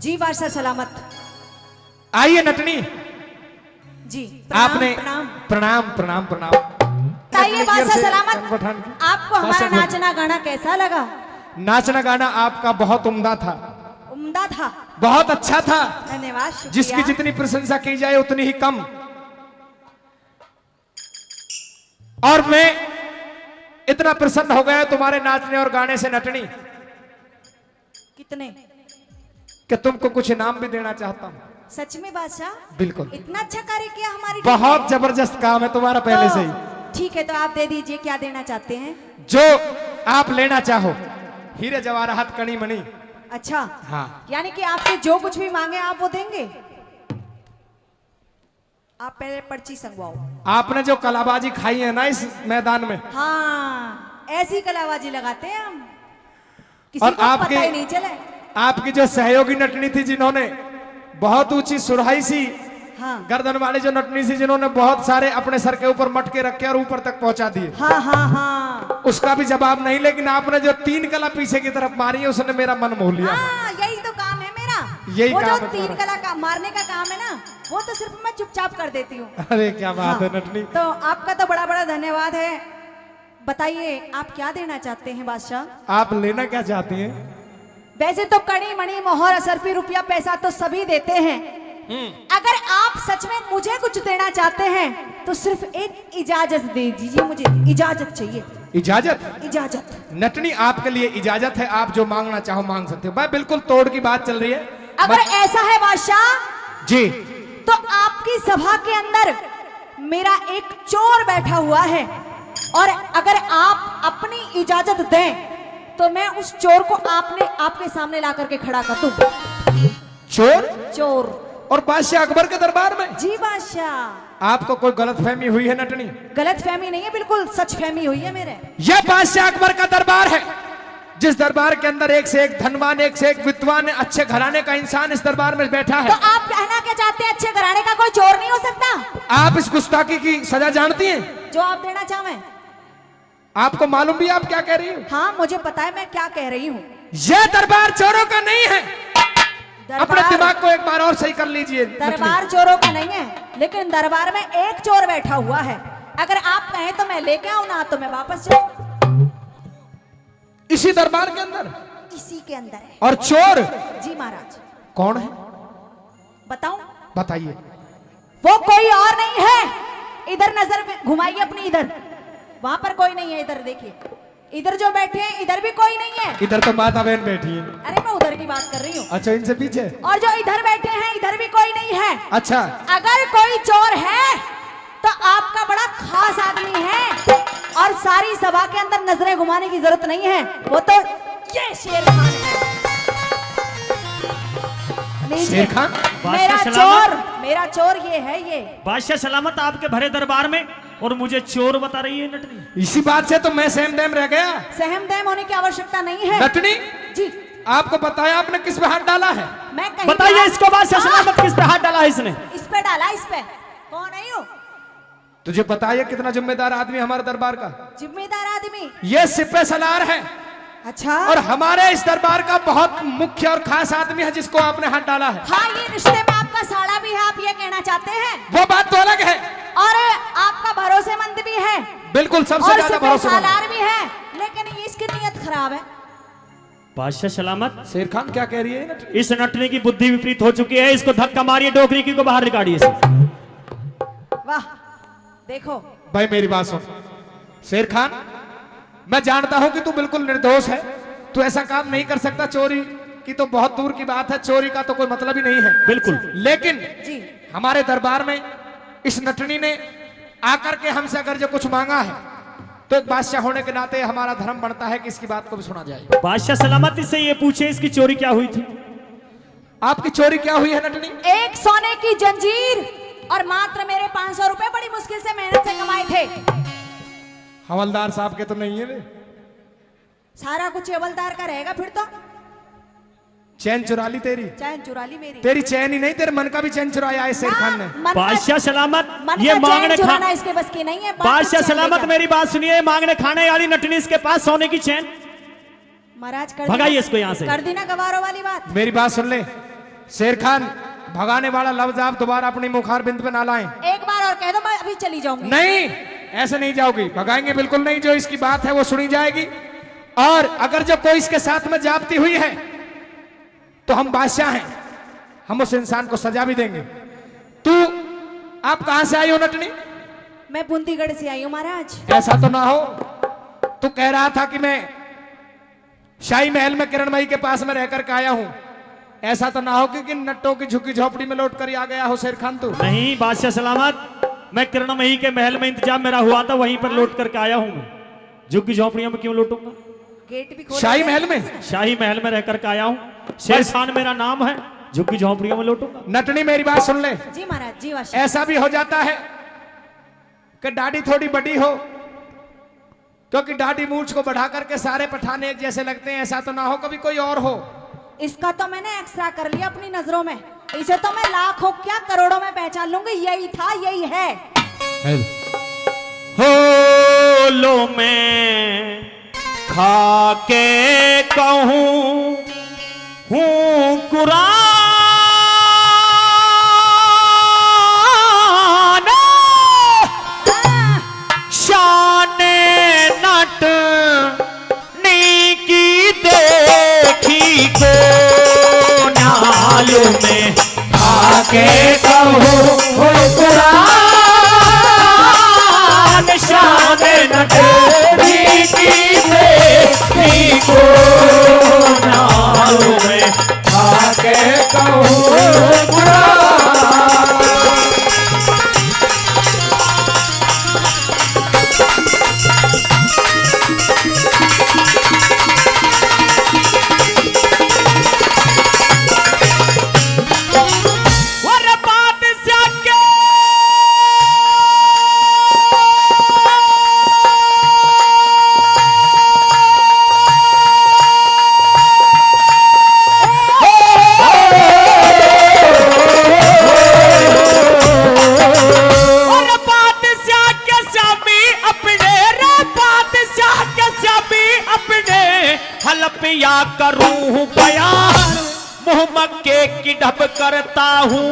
जी बादशाह सलामत। आइए नटनी जी आपने प्रणाम। प्रणाम प्रणाम प्रणाम। आइए बादशाह सलामत, आपको हमारा नाचना गाना कैसा लगा? नाचना गाना आपका बहुत उम्दा था, उम्दा था, बहुत अच्छा था। धन्यवाद, शुक्रिया। जिसकी जितनी प्रशंसा की जाए उतनी ही कम। और मैं इतना प्रसन्न हो गया तुम्हारे नाचने और गाने से नटनी कितने कि तुमको कुछ इनाम भी देना चाहता हूं। सच में बादशाह? बिल्कुल, इतना अच्छा कार्य किया हमारी बहुत जबरदस्त काम है तुम्हारा पहले से ही। ठीक है, तो आप दे दीजिए, क्या देना चाहते हैं? जो आप लेना चाहो, हीरे जवाहरात कणी मणि। अच्छा, हाँ, यानी कि आपसे जो कुछ भी मांगे आप वो देंगे। आप पहले पर्ची संगवाओ। आपने जो कलाबाजी खाई है ना इस मैदान में, हाँ, ऐसी कलाबाजी लगाते हैं हम, किसी और को आपके पता ही नहीं चले। आपकी जो सहयोगी नटनी थी, जिन्होंने बहुत ऊंची सुराही सी हाँ गर्दन वाली जो नटनी सी, जिन्होंने बहुत सारे अपने सर के ऊपर मटके रखे और ऊपर तक पहुंचा दिए, हाँ हाँ हाँ, उसका भी जवाब नहीं। लेकिन आपने जो 3 कला पीछे की तरफ मारी है, उसने मेरा मन मोह लिया। हाँ, यही तो काम है मेरा। यही वो काम जो है 3 तुम्हारा। कला का मारने का काम है ना, वो तो सिर्फ मैं चुपचाप कर देती हूँ। अरे क्या बात हाँ, है नटनी। तो आपका तो बड़ा बड़ा धन्यवाद है। बताइए आप क्या देना चाहते हैं बादशाह? आप लेना क्या चाहती हैं? वैसे तो कड़ी मणि मोहर असरफी रुपया पैसा तो सभी देते हैं, अगर आप सच में मुझे कुछ देना चाहते हैं तो सिर्फ एक इजाजत दे दीजिए, मुझे इजाजत चाहिए। इजाजत? इजाजत नटनी आपके लिए इजाजत है, आप जो मांगना चाहो मांग सकते हो। भाई बिल्कुल तोड़ की बात चल रही है। अगर ऐसा है बादशाह जी, तो आपकी सभा के अंदर मेरा एक चोर बैठा हुआ है, और अगर आप अपनी इजाजत दें तो मैं उस चोर को आपके सामने ला करके खड़ा कर दूं। चोर? चोर? और बादशाह अकबर के दरबार में? जी बादशाह। आपको कोई गलतफहमी हुई है नटनी? गलतफहमी नहीं है, बिल्कुल सच फहमी हुई है मेरे। यह बादशाह अकबर का दरबार है, जिस दरबार के अंदर एक से एक धनवान, एक से एक विद्वान, अच्छे घराने का इंसान इस दरबार में बैठा है। तो आप कहना क्या चाहते हैं, अच्छे घराने का कोई चोर नहीं हो सकता? आप इस गुस्ताखी की सजा जानती हैं? जो आप देना चाहें। आपको मालूम भी आप क्या कह रही हो? हाँ, मुझे पता है मैं क्या कह रही हूँ। यह दरबार चोरों का नहीं है। अपने दिमाग को एक बार और सही कर लीजिए। दरबार चोरों का नहीं है, लेकिन दरबार में एक चोर बैठा हुआ है। अगर आप कहें तो मैं लेके आऊं, ना तो मैं वापस जाऊं। इसी दरबार के अंदर? इसी के अंदर है। और चोर? जी महाराज। कौन है? बताऊं? बताइए। वो कोई और नहीं है। इधर नजर घुमाइए अपनी, इधर। वहां पर कोई नहीं है, इधर देखिए। इधर जो बैठे हैं, इधर भी कोई नहीं है। इधर तो माता बहन बैठी है। अरे मैं उधर की बात कर रही हूँ। अच्छा, इनसे पीछे? और जो इधर बैठे हैं, इधर भी कोई नहीं है। अच्छा, अगर कोई चोर है तो आपका बड़ा खास आदमी है, और सारी सभा के अंदर नजरें घुमाने की जरूरत नहीं है। वो तो ये शेर खान है। शेर खान? मेरा चोर ये है। ये बादशाह सलामत आपके भरे दरबार में, और मुझे चोर बता रही है नटनी। इसी बात से तो मैं सहम दहम रह गया। सहम दहम होने की आवश्यकता नहीं है। नटनी जी, आपको बताया आपने किस पे हाथ डाला है? मैं कहीं बताइए इसको, बादशाह सलामत किस पे हाथ डाला है इसने? इस पे डाला, इस पे। कौन है यू? तुझे पता है कितना जिम्मेदार आदमी हमारे दरबार का? जिम्मेदार आदमी? ये सिपे सलार है, अच्छा। और हमारे इस दरबार का बहुत मुख्य और खास आदमी है, जिसको आपने हाथ डाला है। हाँ, ये रिश्ते में आपका साड़ा भी है, आप ये कहना चाहते हैं? वो बात तो अलग है। और आपका भरोसेमंद भी है। बिल्कुल, सबसे ज्यादा भरोसेमंद। सालार भी है, लेकिन ये इसकी नीयत खराब है। बादशाह सलामत, शेर खान क्या कह रही है? इस नटनी की बुद्धि विपरीत हो चुकी है। इसको धक्का मारिए, डोकरी की को बाहर निकालिए इसे। वाह, देखो भाई मेरी बात सुन। शेर खान, मैं जानता हूं कि तू बिल्कुल निर्दोष है, तू ऐसा काम नहीं कर सकता। चोरी की तो बहुत दूर की बात है, चोरी का तो कोई मतलब ही नहीं है। बिल्कुल। लेकिन जी, हमारे दरबार में इस नटनी ने आकर के हमसे अगर जो कुछ मांगा है, तो एक बादशाह होने के नाते हमारा धर्म बनता है कि इसकी बात को भी सुना जाए। बादशाह सलामत, इससे ये पूछे इसकी चोरी क्या हुई थी? आपकी चोरी क्या हुई है नटनी? एक सोने की जंजीर और मात्र मेरे 500 रुपए बड़ी मुश्किल से मेहनत से कमाए थे। हवलदार साहब के तो नहीं है वे। सारा कुछ हवलदार का रहेगा फिर तो। चैन चुरा ली तेरी? चैन चुरा ली मेरी? तेरी चैन ही नहीं, तेरे मन का भी चैन चुराया है शेर खान ने। बादशाह सलामत, मन ये का मांगने चैन चुराना इसके बस की नहीं है। बादशाह सलामत, मेरी बात सुनिए। मांगने खाने वाली नटनी इसके पास सोने की चैन। महाराज, कर भगाइए इसको यहाँ से। कर दी ना गवारों वाली बात। मेरी बात सुन ले, शेर खान, भगाने वाला लफ्ज आप दोबारा अपनी मुखार बिंद पे ना लाएं। एक बार और कह दो, मैं अभी चली जाऊंगी। नहीं, ऐसे नहीं जाओगी, भगाएंगे बिल्कुल नहीं। जो इसकी बात है वो सुनी जाएगी, और अगर जो कोई इसके साथ में जाती हुई है तो हम बादशाह हैं, हम उस इंसान को सजा भी देंगे। तू, आप कहां से आई हो नटनी? मैं बूंदीगढ़ से आई हूँ महाराज। ऐसा तो ना हो, तू कह रहा था कि मैं शाही महल में किरणमयी के पास में रहकर के आया हूं। ऐसा तो ना हो कि नट्टों की झुकी झोपड़ी में लौट कर आ गया हो शेर खान तू? नहीं बादशाह सलामत, मैं किरणमयी के महल में इंतजाम मेरा हुआ था, वहीं पर लौट करके आया हूँ। झुग्गी झोपड़ियों में क्यों लौटूंगा? गेट भी खोल शाही महल में? शाही महल में रह करके आया हूँ, शेर खान मेरा नाम है, झुग्गी झोपड़ियों में लौटूंगा। नटनी मेरी बात सुन ले। जी महाराज जी। बादशाह ऐसा भी हो जाता है कि दाढ़ी थोड़ी बड़ी हो, क्योंकि दाढ़ी मूंछ को बढ़ा करके सारे पठान एक जैसे लगते हैं। ऐसा तो ना हो कभी कोई और हो? इसका तो मैंने एक्स्ट्रा कर लिया अपनी नजरों में, इसे तो मैं लाखों क्या करोड़ों में पहचान लूंगी। यही था, यही है। हो लो मैं खा के कहूं हूं कुरान, शान नट नी की देखी को नालू में खा के कहूं हूं कुरान, शान नट नी की देखी को नालू में खा के कहूं कुरान। हलपिया करूं बयान, मुंह मक्के की ढप करता हूँ,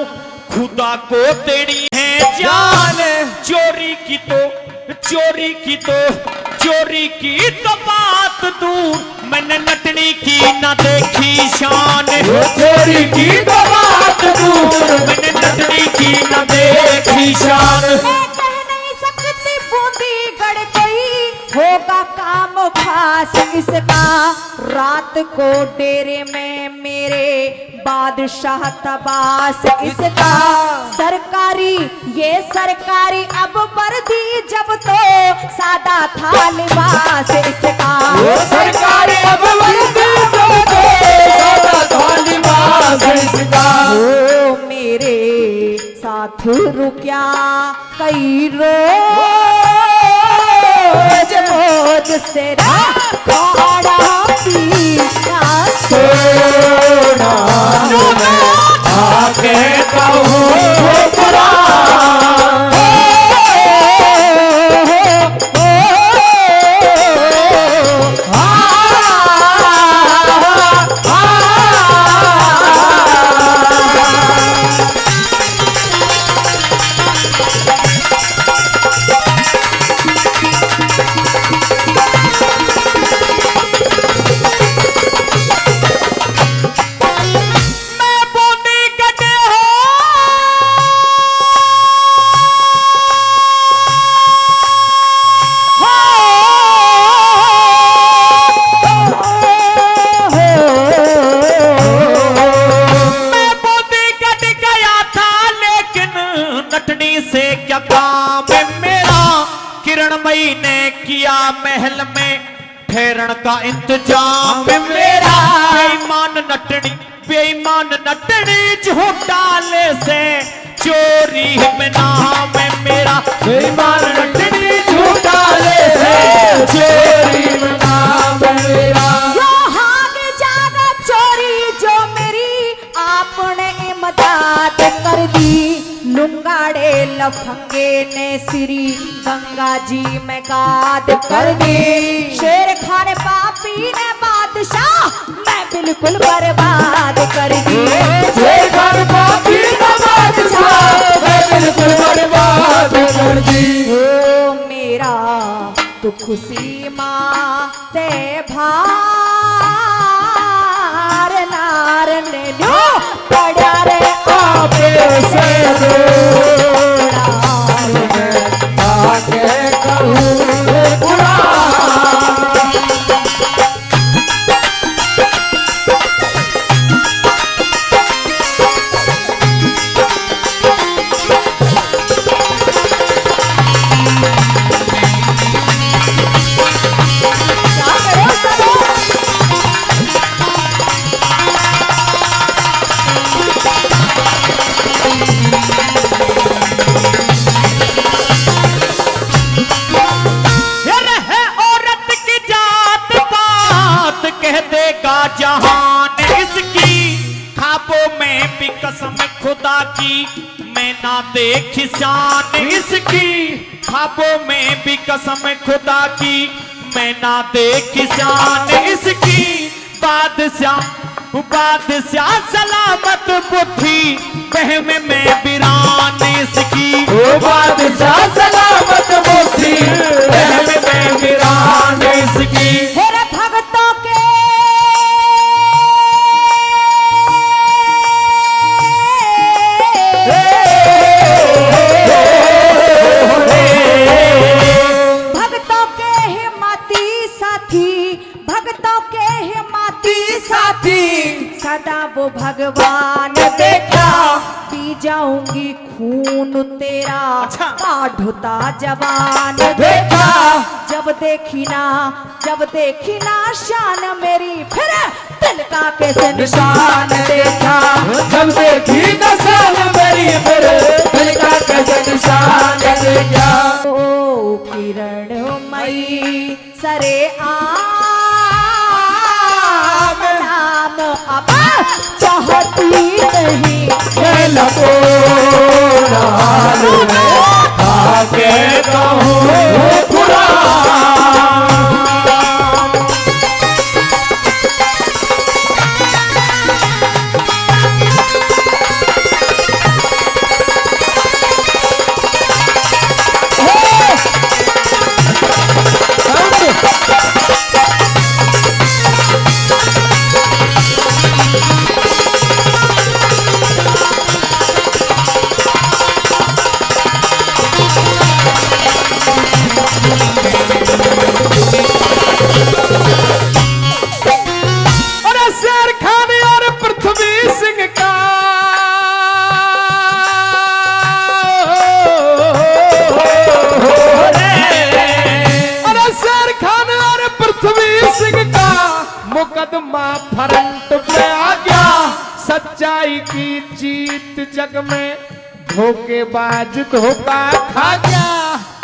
खुदा को तेरी है जान। चोरी की तो बात दूर, मैंने नटनी की न देखी शान। चोरी की तो बात दूर, मैंने नटनी की न देखी शान। मैं कह नहीं सकती बूंदीगढ़ कोई होगा काम खास इसका, रात को डेरे में मेरे बादशाह तबास इसका। सरकारी ये सरकारी अब वर्दी, जब तो सादा था लिबास इसका। सरकारी अब वर्दी, जब तो सादा था लिबास इसका। ओ मेरे साथ रुकिया कई रोज से खाड़ा पीना सोना आके कहूं कुरान। किरणमयी ने किया महल में ठहरण का इंतजाम मेरा। बेईमान नटनी झूठा ले से चोरी में नाम मेरा। बेईमान नटनी झूठा ले से चोरी में नाम मेरा। यो हाग जागा चोरी जो मेरी आपने इमदाद कर दी। लुंगाड़े लफंगे ने सिरी गंगा जी में गाद कर दी। शेर खान पापी ने बादशाह मैं बिल्कुल बर्बाद कर दी। कसम खुदा की मैं ना देखी शान इसकी, ख्वाबों में भी कसम खुदा की मैं ना देखी शान इसकी। बादशाह सलामत बुद्धि बहम में वीरान इसकी। ओ बादशाह सलामत बुद्धि बहम में वीरान इसकी। मेरे भक्तों के हिम्मती साथी, भक्तों के हिम्मती साथी, सदा वो भगवान देखा पी जाऊंगी खून तेरा काढ़ता जवान देखा। जब देखी ना शान मेरी फिर दिल का कैसे निशान देखा। जब देखी न शान मेरी फिर दिल का कैसे निशान देखा। ओ किरणमयी सरे आम नाम अब चाहती नहीं मैं लबो नाल में आके कहूँ कुरान। मुकदमा फ्रंट पे आ गया, सच्चाई की जीत जग में धोखेबाज धोखा खा गया।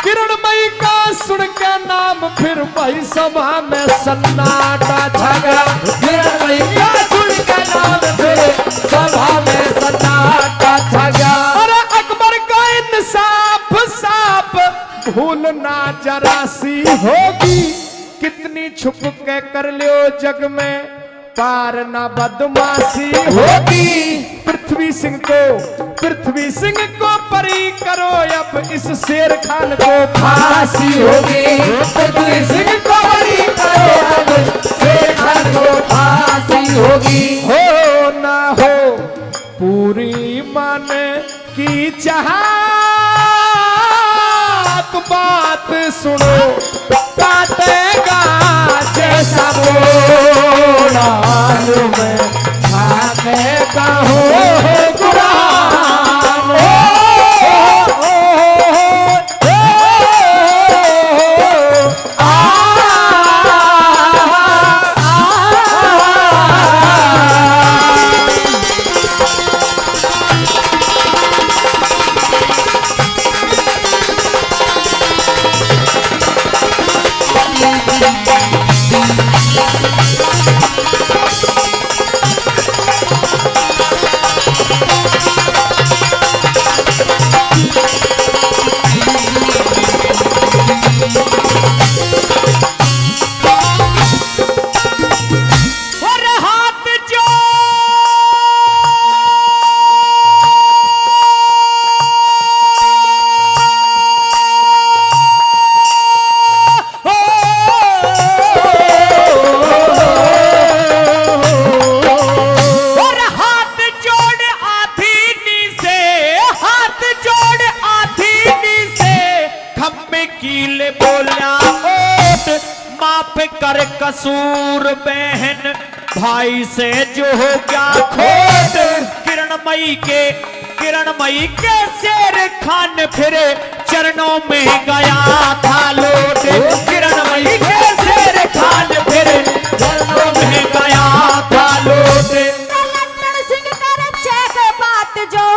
किरणमयी का सुन के नाम फिर वही सभा में सन्नाटा छा गया। किरणमयी का सुन के नाम फिर सभा में सन्नाटा छा गया। अरे अकबर का इंसाफ साफ भूलना जरा सी होगी, कितनी छुप के कर लियो जग में पार ना बदमाशी होगी। पृथ्वी सिंह को परी करो अब इस शेर खान को फांसी होगी। पृथ्वी सिंह को परी करो अब शेर खान को फांसी होगी। हो ना हो पूरी मन की चाहत बात सुनो, काटेगा जैसा बोला में आके कहूँ कुरान। कर कसूर बहन भाई से जो हो गया खोट। किरणमयी के शेर खान फिरे चरणों में गया था लौट। किरणमयी के शेर खान फिरे चरणों में गया था लौट। लल्लन सिंह कर चेक बात जो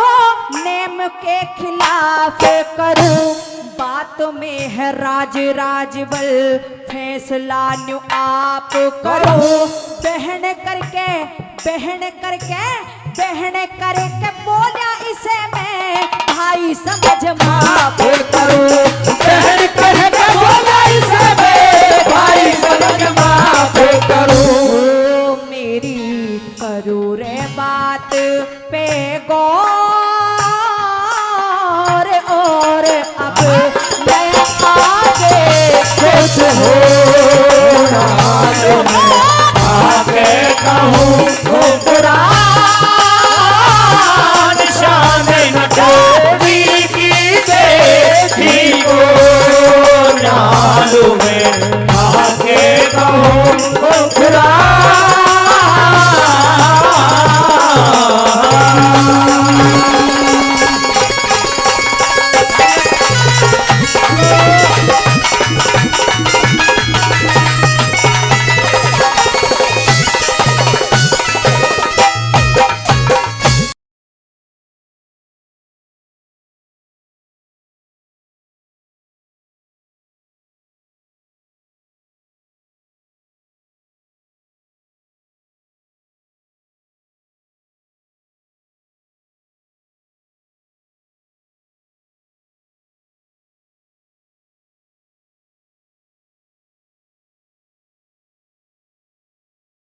नेम के खिलाफ करूं, बात में है राज राजबल फैसला न्यू आप करो। बहन करके भाई समझ माफ करूं बहन कह के बोला इसे भाई समझ माफ करूं। ओ मेरी करू रे बात पे गौर और अब मैं आगे कुछ हो आगे कहूं तो बुरा